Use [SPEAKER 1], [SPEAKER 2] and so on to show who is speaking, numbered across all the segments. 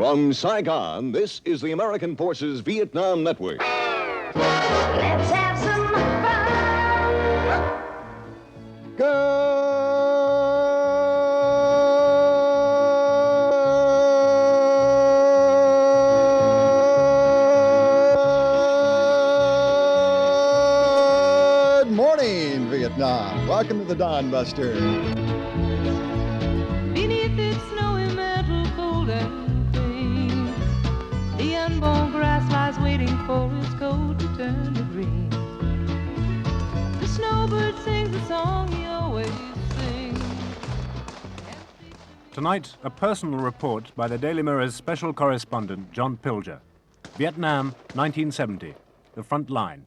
[SPEAKER 1] From Saigon, this is the American Forces Vietnam Network.
[SPEAKER 2] Let's have some fun.
[SPEAKER 3] Good morning, Vietnam. Welcome to the Dawn Buster.
[SPEAKER 4] Beneath its snowy mantle cold and clean, the unborn grass lies waiting for its coat to turn to green. The snowbird sings the song he always sings.
[SPEAKER 5] Tonight, a personal report by the Daily Mirror's special correspondent, John Pilger. Vietnam, 1970. The front line.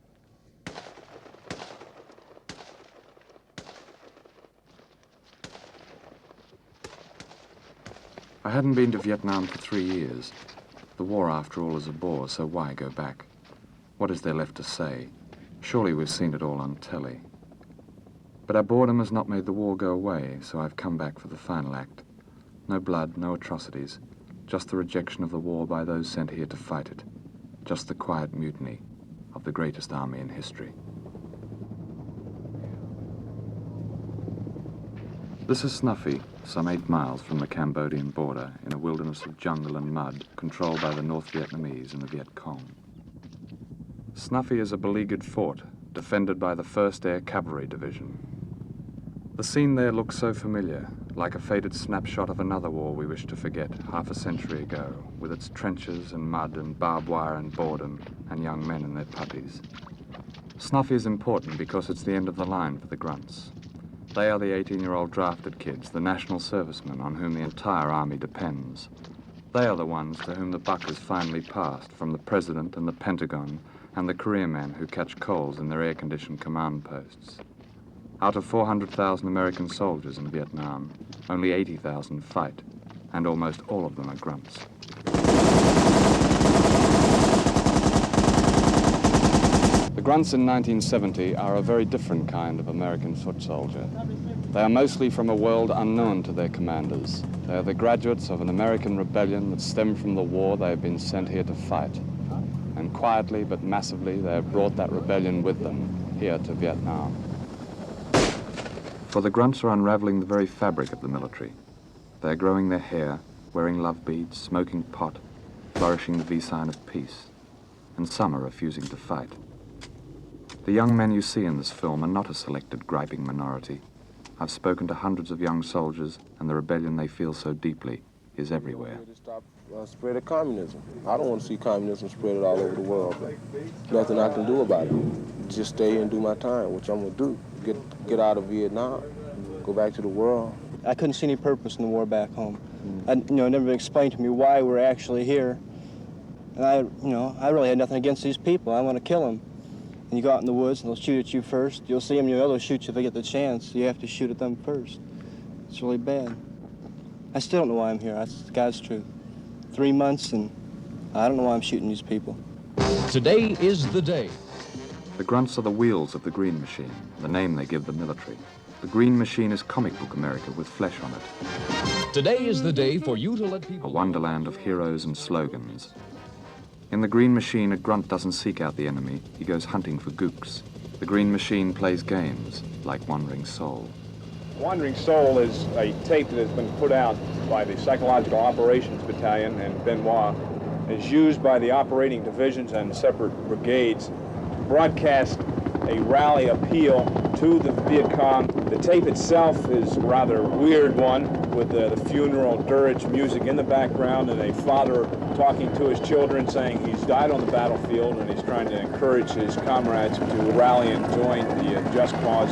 [SPEAKER 6] I hadn't been to Vietnam for 3 years. The war, after all, is a bore, so why go back? What is there left to say? Surely we've seen it all on telly. But our boredom has not made the war go away, so I've come back for the final act. No blood, no atrocities, just the rejection of the war by those sent here to fight it. Just the quiet mutiny of the greatest army in history. This is Snuffy, some 8 miles from the Cambodian border, in a wilderness of jungle and mud controlled by the North Vietnamese and the Viet Cong. Snuffy is a beleaguered fort, defended by the 1st Air Cavalry Division. The scene there looks so familiar, like a faded snapshot of another war we wish to forget half a century ago, with its trenches and mud and barbed wire and boredom and young men and their puppies. Snuffy is important because it's the end of the line for the grunts. They are the 18-year-old drafted kids, the national servicemen on whom the entire army depends. They are the ones to whom the buck has finally passed from the president and the Pentagon and the career men who catch colds in their air-conditioned command posts. Out of 400,000 American soldiers in Vietnam, only 80,000 fight, and almost all of them are grunts. The grunts in 1970 are a very different kind of American foot soldier. They are mostly from a world unknown to their commanders. They are the graduates of an American rebellion that stemmed from the war they have been sent here to fight. And quietly but massively, they have brought that rebellion with them here to Vietnam. For the grunts are unraveling the very fabric of the military. They are growing their hair, wearing love beads, smoking pot, flourishing the V sign of peace. And some are refusing to fight. The young men you see in this film are not a selected, griping minority. I've spoken to hundreds of young soldiers, and the rebellion they feel so deeply is everywhere.
[SPEAKER 7] To stop spread of communism. I don't want to see communism spread all over the world, but nothing I can do about it. Just stay here and do my time, which I'm gonna do. Get out of Vietnam, go back to the world.
[SPEAKER 8] I couldn't see any purpose in the war back home. It never explained to me why we're actually here. And I really had nothing against these people. I want to kill them. And you go out in the woods and they'll shoot at you first. You'll see them, they'll shoot you if they get the chance. You have to shoot at them first. It's really bad. I still don't know why I'm here. That's God's truth. 3 months and I don't know why I'm shooting these people.
[SPEAKER 9] Today is the day.
[SPEAKER 6] The grunts are the wheels of the Green Machine, the name they give the military. The Green Machine is comic book America with flesh on it.
[SPEAKER 9] Today is the day for you to let people...
[SPEAKER 6] A wonderland of heroes and slogans. In the Green Machine, a grunt doesn't seek out the enemy, he goes hunting for gooks. The Green Machine plays games, like Wandering Soul.
[SPEAKER 10] Wandering Soul is a tape that has been put out by the Psychological Operations Battalion and Benoit. It's used by the operating divisions and separate brigades to broadcast a rally appeal to the Viet Cong. The tape itself is a rather weird one, with the funeral dirge music in the background and a father talking to his children saying he's died on the battlefield and he's trying to encourage his comrades to rally and join the just cause.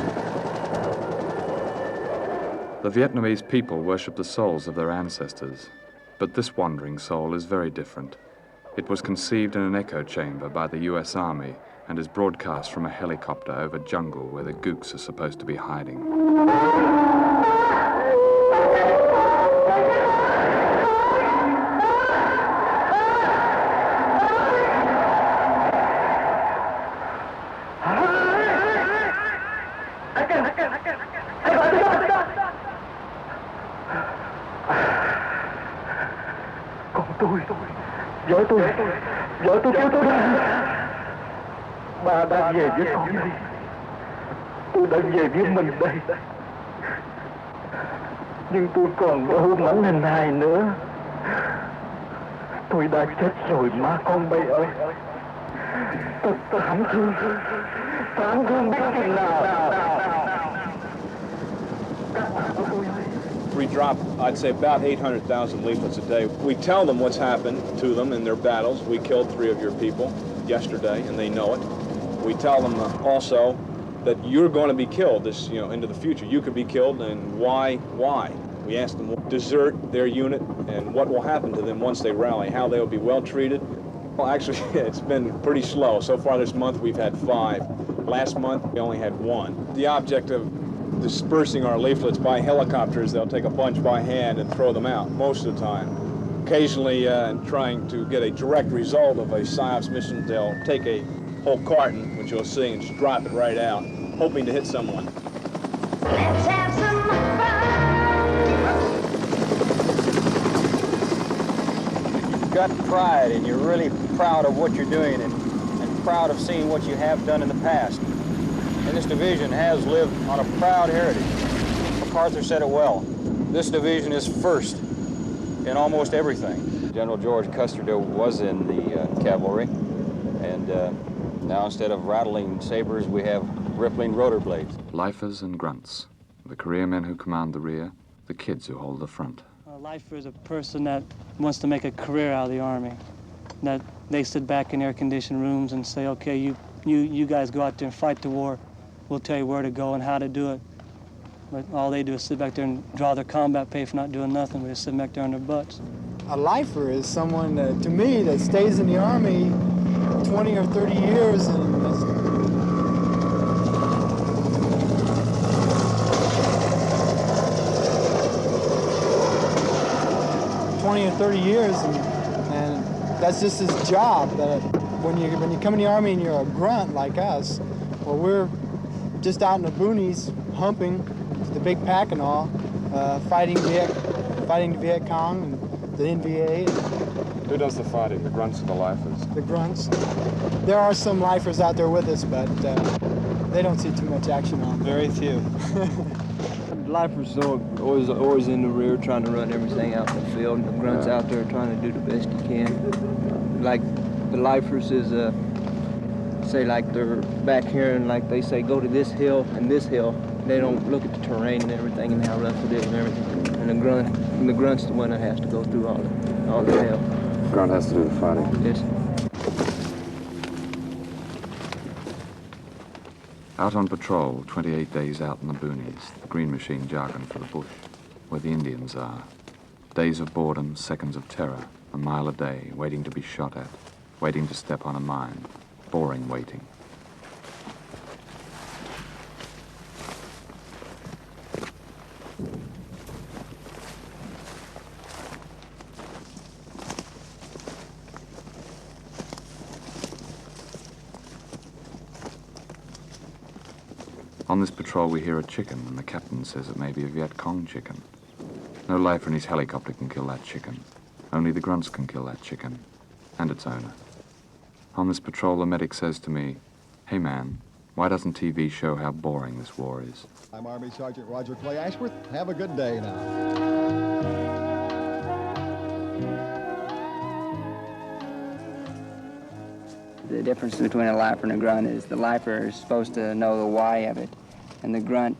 [SPEAKER 6] The Vietnamese people worship the souls of their ancestors, but this wandering soul is very different. It was conceived in an echo chamber by the US Army and is broadcast from a helicopter over jungle where the gooks are supposed to be hiding.
[SPEAKER 11] Vợ tôi kêu tôi ra. Ba đã về với con đi. Tôi đã về với mình đây. Nhưng tôi còn đâu mảnh hình hài nữa. Tôi đã chết rồi má con bay ơi. Tôi thảm thương biết chừng nào.
[SPEAKER 10] We drop, I'd say, about 800,000 leaflets a day. We tell them what's happened to them in their battles. We killed 3 of your people yesterday, and they know it. We tell them also that you're going to be killed into the future. You could be killed, and why? We ask them to desert their unit and what will happen to them once they rally, how they will be well treated. Well, actually, it's been pretty slow. So far this month, we've had 5. Last month, we only had 1. The object of dispersing our leaflets by helicopters, they'll take a bunch by hand and throw them out most of the time. Occasionally, trying to get a direct result of a PSYOPS mission, they'll take a whole carton, which you'll see, and just drop it right out, hoping to hit someone.
[SPEAKER 2] Let's have some
[SPEAKER 12] You've got pride, and you're really proud of what you're doing and proud of seeing what you have done in the past. And this division has lived on a proud heritage. MacArthur said it well. This division is first in almost everything.
[SPEAKER 6] General George Custer was in the cavalry, and now instead of rattling sabers, we have rippling rotor blades. Lifers and grunts, the career men who command the rear, the kids who hold the front.
[SPEAKER 8] A lifer is a person that wants to make a career out of the Army, that they sit back in air-conditioned rooms and say, okay, you guys go out there and fight the war. We'll tell you where to go and how to do it. But all they do is sit back there and draw their combat pay for not doing nothing. We just sit back there on their butts.
[SPEAKER 13] A lifer is someone, to me, that stays in the Army 20 or 30 years and 20 or 30 years, and that's just his job. That when you come in the Army and you're a grunt like us, well, we're just out in the boonies, humping the big pack and all, fighting the Viet Cong and the NVA.
[SPEAKER 6] Who does the fighting, the grunts or the lifers?
[SPEAKER 13] The grunts. There are some lifers out there with us, but they don't see too much action on them.
[SPEAKER 8] Very few.
[SPEAKER 14] Lifers are always in the rear trying to run everything out in the field, and the grunts out there trying to do the best you can. Like the lifers is say like they're back here and like they say go to this hill and this hill. They don't look at the terrain and everything and how rough it is and everything. And the grunt's the one that has to go through all the hell.
[SPEAKER 6] Grunt has to do the fighting.
[SPEAKER 14] Yes.
[SPEAKER 6] Out on patrol, 28 days out in the boonies, the green machine jargon for the bush, where the Indians are. Days of boredom, seconds of terror, a mile a day, waiting to be shot at, waiting to step on a mine, boring waiting. On this patrol we hear a chicken, and the captain says it may be a Viet Cong chicken. No lifer in his helicopter can kill that chicken. Only the grunts can kill that chicken, and its owner. On this patrol the medic says to me, "Hey man, why doesn't TV show how boring this war is?"
[SPEAKER 3] I'm Army Sergeant Roger Clay Ashworth. Have a good day now.
[SPEAKER 15] The difference between a lifer and a grunt is the lifer is supposed to know the why of it, and the grunt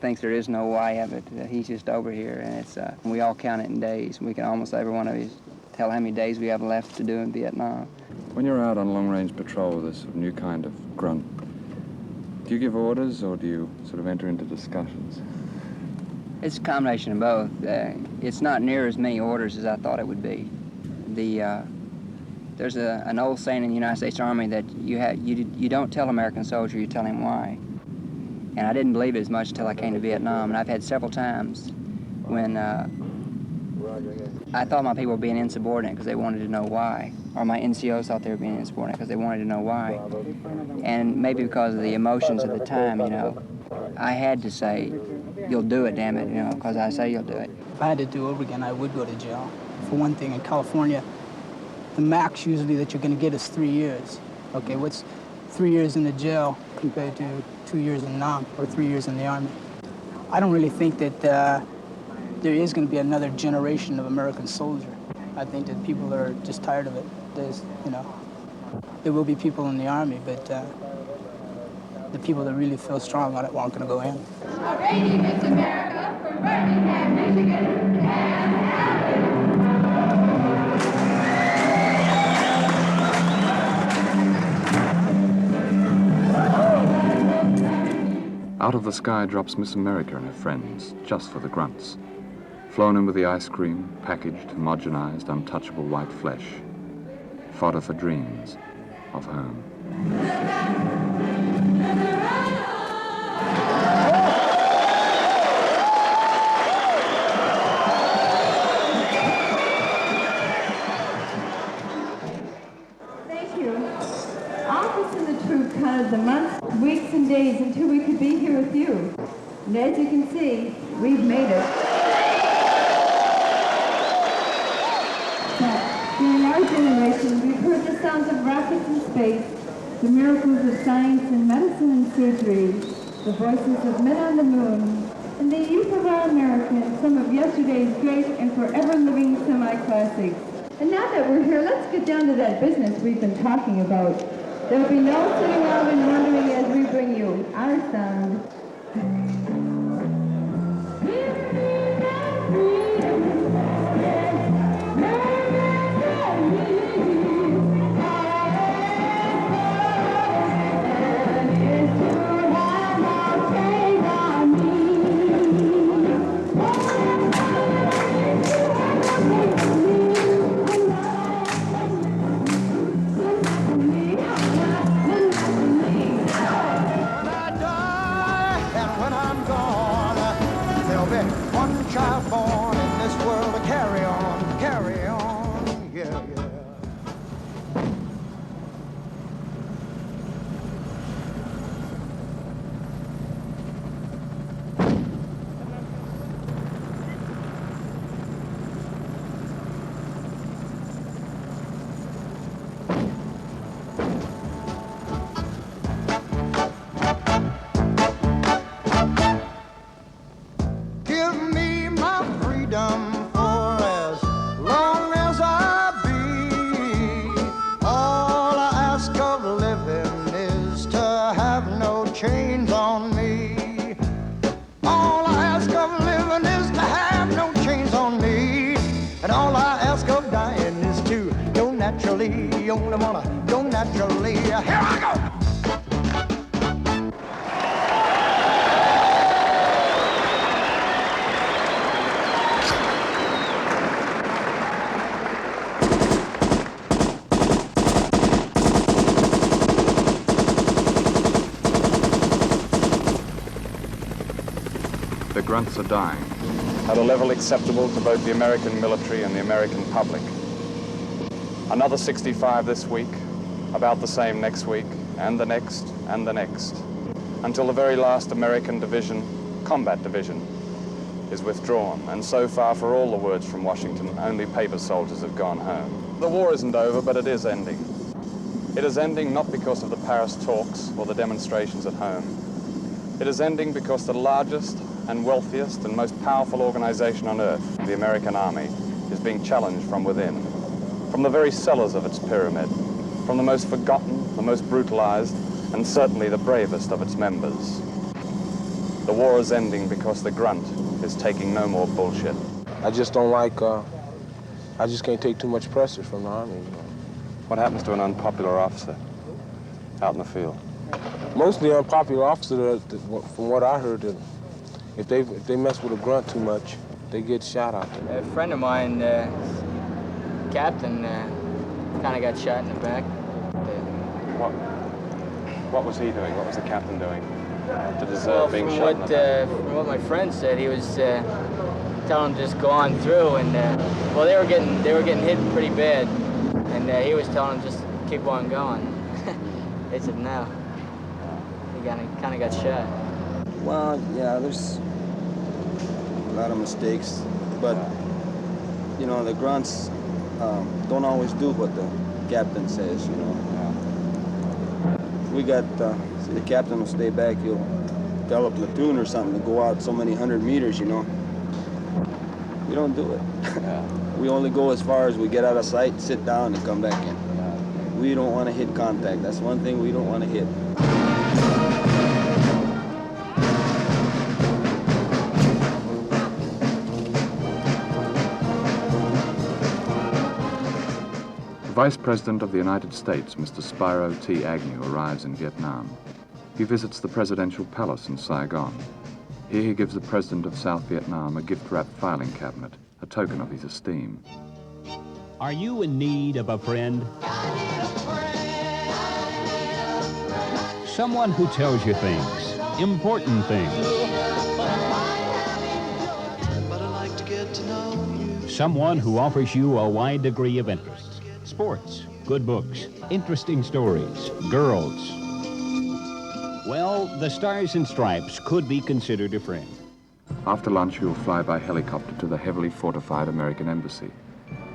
[SPEAKER 15] thinks there is no why of it. He's just over here, and we all count it in days. We can almost every one of us tell how many days we have left to do in Vietnam.
[SPEAKER 6] When you're out on long-range patrol with this new kind of grunt, do you give orders or do you sort of enter into discussions?
[SPEAKER 15] It's a combination of both. It's not near as many orders as I thought it would be. There's an old saying in the United States Army that you don't tell American soldier, you tell him why. And I didn't believe it as much until I came to Vietnam, and I've had several times when I thought my people were being insubordinate because they wanted to know why, or my NCOs thought they were being insubordinate because they wanted to know why. And maybe because of the emotions of the time, I had to say, "You'll do it, damn it," because I say you'll do it.
[SPEAKER 16] If I had to do over again, I would go to jail. for one thing. In California, the max usually that you're going to get is 3 years. Okay, what's 3 years in the jail compared to 2 years in Nam or 3 years in the Army? I don't really think that there is going to be another generation of American soldier. I think that people are just tired of it. There's, you know, there will be people in the Army, but the people that really feel strong on it aren't going to go in.
[SPEAKER 2] Radio Miss America from Birmingham, Michigan,
[SPEAKER 6] Out of the sky drops Miss America and her friends, just for the grunts. Flown in with the ice cream, packaged, homogenized, untouchable white flesh. Fodder for dreams of home.
[SPEAKER 17] Thank you. Office and the troop counted the months, weeks, and days until we could be here with you. And as you can see, we've made it. During our generation, we've heard the sounds of rockets in space, the miracles of science and medicine and surgery, the voices of men on the moon, and the youth of our America and some of yesterday's great and forever living semi-classics. And now that we're here, let's get down to that business we've been talking about. There'll be no sitting around and wondering as we bring you our sound.
[SPEAKER 18] Chains on me. All I ask of living is to have no chains on me. And all I ask of dying is to go naturally. You only wanna go naturally. Here I go!
[SPEAKER 6] The grunts are dying.
[SPEAKER 10] At a level acceptable to both the American military and the American public. Another 65 this week, about the same next week, and the next, and the next, until the very last American division, combat division, is withdrawn. And so far, for all the words from Washington, only paper soldiers have gone home. The war isn't over, but it is ending. It is ending not because of the Paris talks or the demonstrations at home. It is ending because the largest and wealthiest and most powerful organization on earth, the American Army, is being challenged from within, from the very cellars of its pyramid, from the most forgotten, the most brutalized, and certainly the bravest of its members. The war is ending because the grunt is taking no more bullshit.
[SPEAKER 7] I just don't like, I just can't take too much pressure from the Army. You know?
[SPEAKER 10] What happens to an unpopular officer out in the field?
[SPEAKER 7] Mostly unpopular officers, from what I heard, if they mess with a grunt too much, they get shot out there.
[SPEAKER 19] A friend of mine, captain, kind of got shot in the back.
[SPEAKER 10] What was he doing? What was the captain doing to deserve being shot in the back?
[SPEAKER 19] From what my friend said, he was telling them just go on through, and well, they were getting hit pretty bad, and he was telling them just keep on going. They said no. He kind of got shot.
[SPEAKER 14] Well, yeah, there's a lot of mistakes, but you know, the grunts don't always do what the captain says, you know. We got, see, the captain will stay back, he'll tell a platoon or something to go out so many 100 meters, you know. We don't do it. We only go as far as we get out of sight, sit down, and come back in. We don't want to hit contact. That's one thing we don't want to hit.
[SPEAKER 6] The Vice President of the United States, Mr. Spyro T. Agnew, arrives in Vietnam. He visits the presidential palace in Saigon. Here he gives the President of South Vietnam a gift-wrapped filing cabinet, a token of his esteem.
[SPEAKER 20] Are you in need of a friend? Someone who tells you things, important things. Someone who offers you a wide degree of interests. Sports, good books, interesting stories, girls. Well, the Stars and Stripes could be considered a friend.
[SPEAKER 6] After lunch, he will fly by helicopter to the heavily fortified American embassy.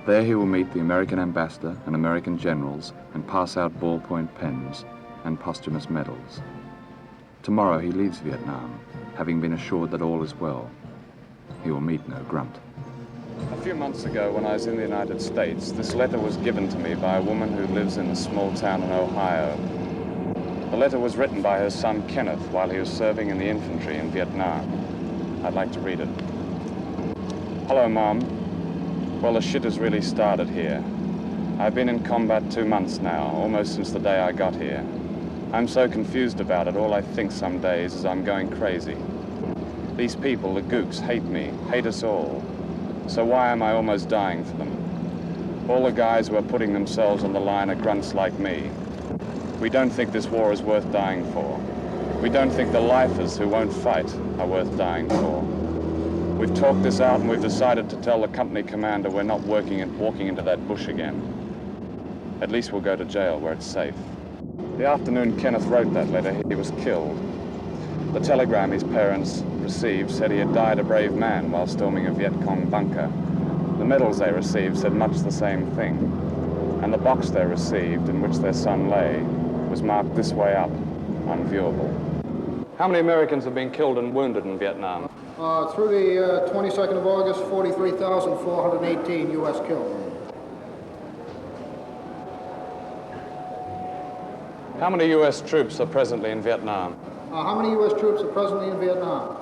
[SPEAKER 6] There he will meet the American ambassador and American generals and pass out ballpoint pens and posthumous medals. Tomorrow he leaves Vietnam, having been assured that all is well. He will meet no grunt. A few months ago, when I was in the United States, this letter was given to me by a woman who lives in a small town in Ohio. The letter was written by her son Kenneth while he was serving in the infantry in Vietnam. I'd like to read it. Hello, Mom. Well, the shit has really started here. I've been in combat 2 months now, almost since the day I got here. I'm so confused about it, all I think some days is I'm going crazy. These people, the gooks, hate me, hate us all. So why am I almost dying for them? All the guys who are putting themselves on the line are grunts like me. We don't think this war is worth dying for. We don't think the lifers who won't fight are worth dying for. We've talked this out and we've decided to tell the company commander we're not walking into that bush again. At least we'll go to jail where it's safe. The afternoon Kenneth wrote that letter, he was killed. The telegram his parents received said he had died a brave man while storming a Viet Cong bunker. The medals they received said much the same thing. And the box they received, in which their son lay, was marked this way up, unviewable. How many Americans have been killed and wounded in Vietnam?
[SPEAKER 21] Through the 22nd of August, 43,418 U.S. killed.
[SPEAKER 6] How many U.S. troops are presently in Vietnam?
[SPEAKER 21] How many U.S. troops are presently in Vietnam?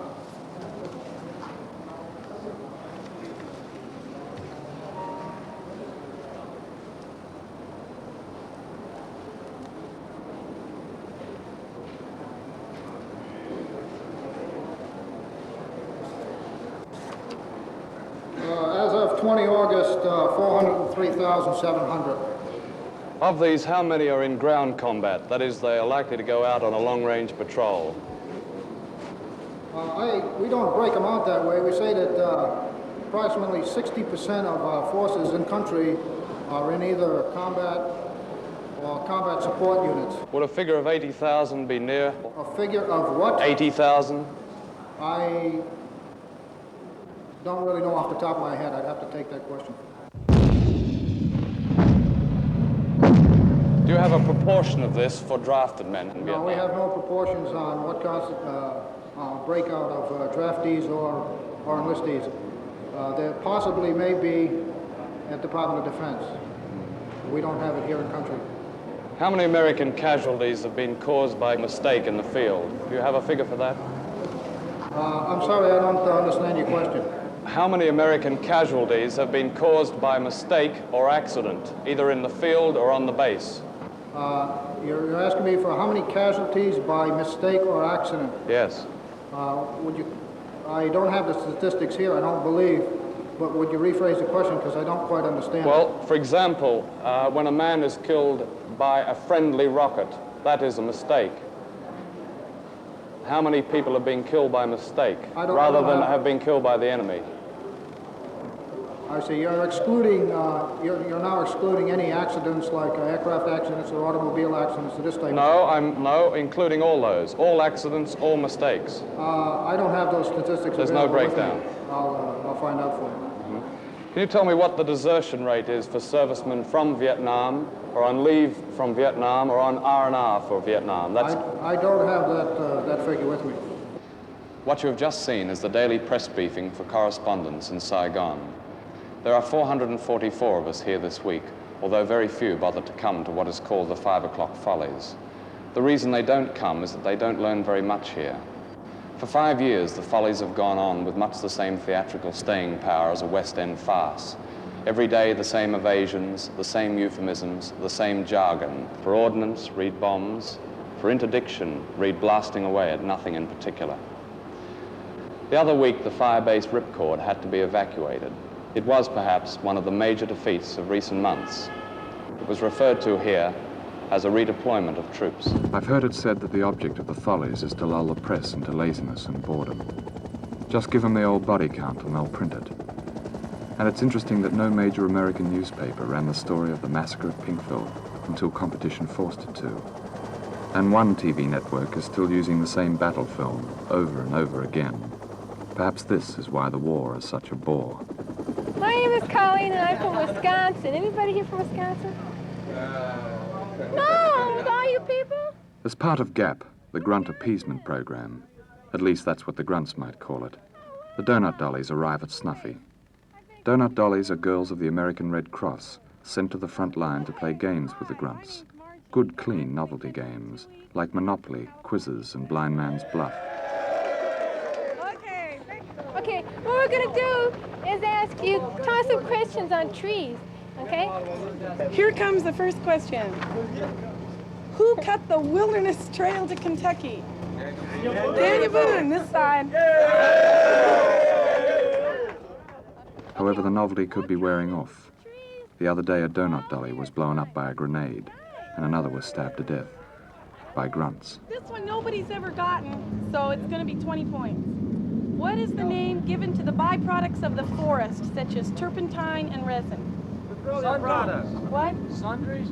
[SPEAKER 21] As of 20 August, 403,700.
[SPEAKER 6] Of these, how many are in ground combat? That is, they are likely to go out on a long-range patrol.
[SPEAKER 21] We don't break them out that way. We say that approximately 60% of our forces in country are in either combat or combat support units.
[SPEAKER 6] Would a figure of 80,000 be near?
[SPEAKER 21] A figure of what?
[SPEAKER 6] 80,000?
[SPEAKER 21] I don't really know off the top of my head. I'd have to take that question.
[SPEAKER 6] Do you have a proportion of this for drafted men in Vietnam?
[SPEAKER 21] No, we have no proportions on what constitutes breakout of draftees or enlistees. There possibly may be at Department of Defense. We don't have it here in country.
[SPEAKER 6] How many American casualties have been caused by mistake in the field? Do you have a figure for that?
[SPEAKER 21] I'm sorry, I don't understand your question.
[SPEAKER 6] How many American casualties have been caused by mistake or accident, either in the field or on the base?
[SPEAKER 21] You're asking me for how many casualties by mistake or accident?
[SPEAKER 6] Yes.
[SPEAKER 21] I don't have the statistics here, I don't believe, but would you rephrase the question because I don't quite understand.
[SPEAKER 6] Well, for example, when a man is killed by a friendly rocket, that is a mistake. How many people have been killed by mistake rather than have been killed by the enemy?
[SPEAKER 21] I see. You're excluding. You're now excluding any accidents like aircraft accidents or automobile accidents or this type.
[SPEAKER 6] No, including all those, all accidents, all mistakes.
[SPEAKER 21] I don't have those statistics.
[SPEAKER 6] There's no breakdown.
[SPEAKER 21] I'll find out for you.
[SPEAKER 6] Can you tell me what the desertion rate is for servicemen from Vietnam, or on leave from Vietnam, or on R&R for Vietnam?
[SPEAKER 21] I don't have that figure with me.
[SPEAKER 6] What you have just seen is the daily press briefing for correspondents in Saigon. There are 444 of us here this week, although very few bother to come to what is called the 5 o'clock follies. The reason they don't come is that they don't learn very much here. For 5 years, the follies have gone on with much the same theatrical staying power as a West End farce. Every day, the same evasions, the same euphemisms, the same jargon. For ordnance, read bombs. For interdiction, read blasting away at nothing in particular. The other week, the fire-base Ripcord had to be evacuated. It was, perhaps, one of the major defeats of recent months. It was referred to here as a redeployment of troops. I've heard it said that the object of the follies is to lull the press into laziness and boredom. Just give them the old body count and they'll print it. And it's interesting that no major American newspaper ran the story of the massacre of Pinkville until competition forced it to. And one TV network is still using the same battle film over and over again. Perhaps this is why the war is such a bore.
[SPEAKER 1] My name is Colleen and I'm from Wisconsin. Anybody here from Wisconsin? No, with all you people?
[SPEAKER 6] As part of GAP, the Grunt Appeasement Program, at least that's what the grunts might call it, the donut dollies arrive at Snuffy. Donut dollies are girls of the American Red Cross sent to the front line to play games with the grunts. Good, clean novelty games, like Monopoly, Quizzes, and Blind Man's Bluff.
[SPEAKER 1] Okay, what we're going to do is ask you toss-up questions on trees, okay?
[SPEAKER 22] Here comes the first question. Who cut the wilderness trail to Kentucky? Daniel Boone, this side.
[SPEAKER 6] However, the novelty could be wearing off. The other day, a donut dolly was blown up by a grenade, and another was stabbed to death by grunts.
[SPEAKER 22] This one nobody's ever gotten, so it's going to be 20 points. What is the name given to the byproducts of the forest, such as turpentine and resin?
[SPEAKER 23] Sundries.
[SPEAKER 22] What?
[SPEAKER 23] Sundries.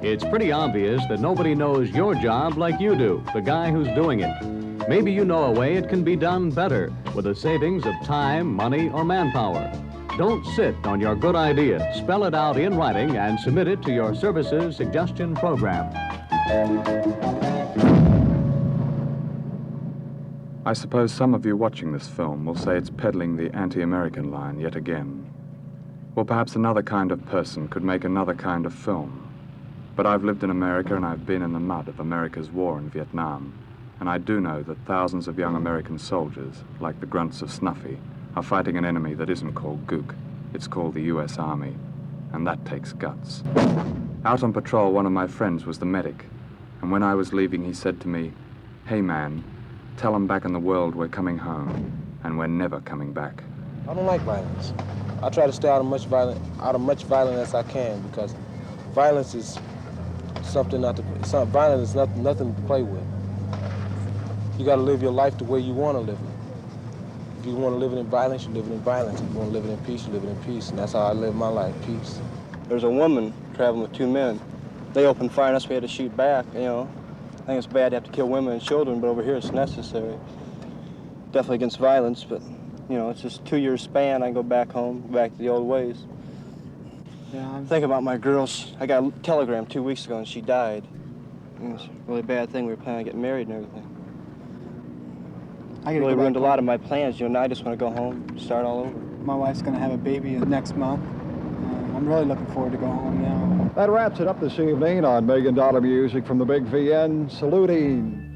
[SPEAKER 20] It's pretty obvious that nobody knows your job like you do, the guy who's doing it. Maybe you know a way it can be done better with a savings of time, money, or manpower. Don't sit on your good idea. Spell it out in writing and submit it to your services suggestion program.
[SPEAKER 6] I suppose some of you watching this film will say it's peddling the anti-American line yet again. Well, perhaps another kind of person could make another kind of film. But I've lived in America and I've been in the mud of America's war in Vietnam. And I do know that thousands of young American soldiers, like the grunts of Snuffy, are fighting an enemy that isn't called Gook. It's called the U.S. Army. And that takes guts. Out on patrol, one of my friends was the medic. And when I was leaving, he said to me, "Hey man, tell them back in the world we're coming home, and we're never coming back."
[SPEAKER 7] I don't like violence. I try to stay out of much violence as I can, because violence is something violence is nothing to play with. You got to live your life the way you want to live it. If you want to live it in violence, you live it in violence. If you want to live it in peace, you live it in peace. And that's how I live my life, peace.
[SPEAKER 8] There's a woman traveling with two men. They opened fire on us, we had to shoot back, you know. I think it's bad to have to kill women and children, but over here it's necessary. Definitely against violence, but, you know, it's just a 2-year span. I go back home, back to the old ways. Yeah, I'm thinking about my girls. I got a telegram 2 weeks ago and she died. It was a really bad thing. We were planning on getting married and everything.
[SPEAKER 13] I
[SPEAKER 8] really ruined a lot of my plans, you know. Now I just want to go home, start all over.
[SPEAKER 13] My wife's going to have a baby next month. I'm really looking forward to going home now.
[SPEAKER 3] That wraps it up this evening on $1 Million Music from the Big VN, saluting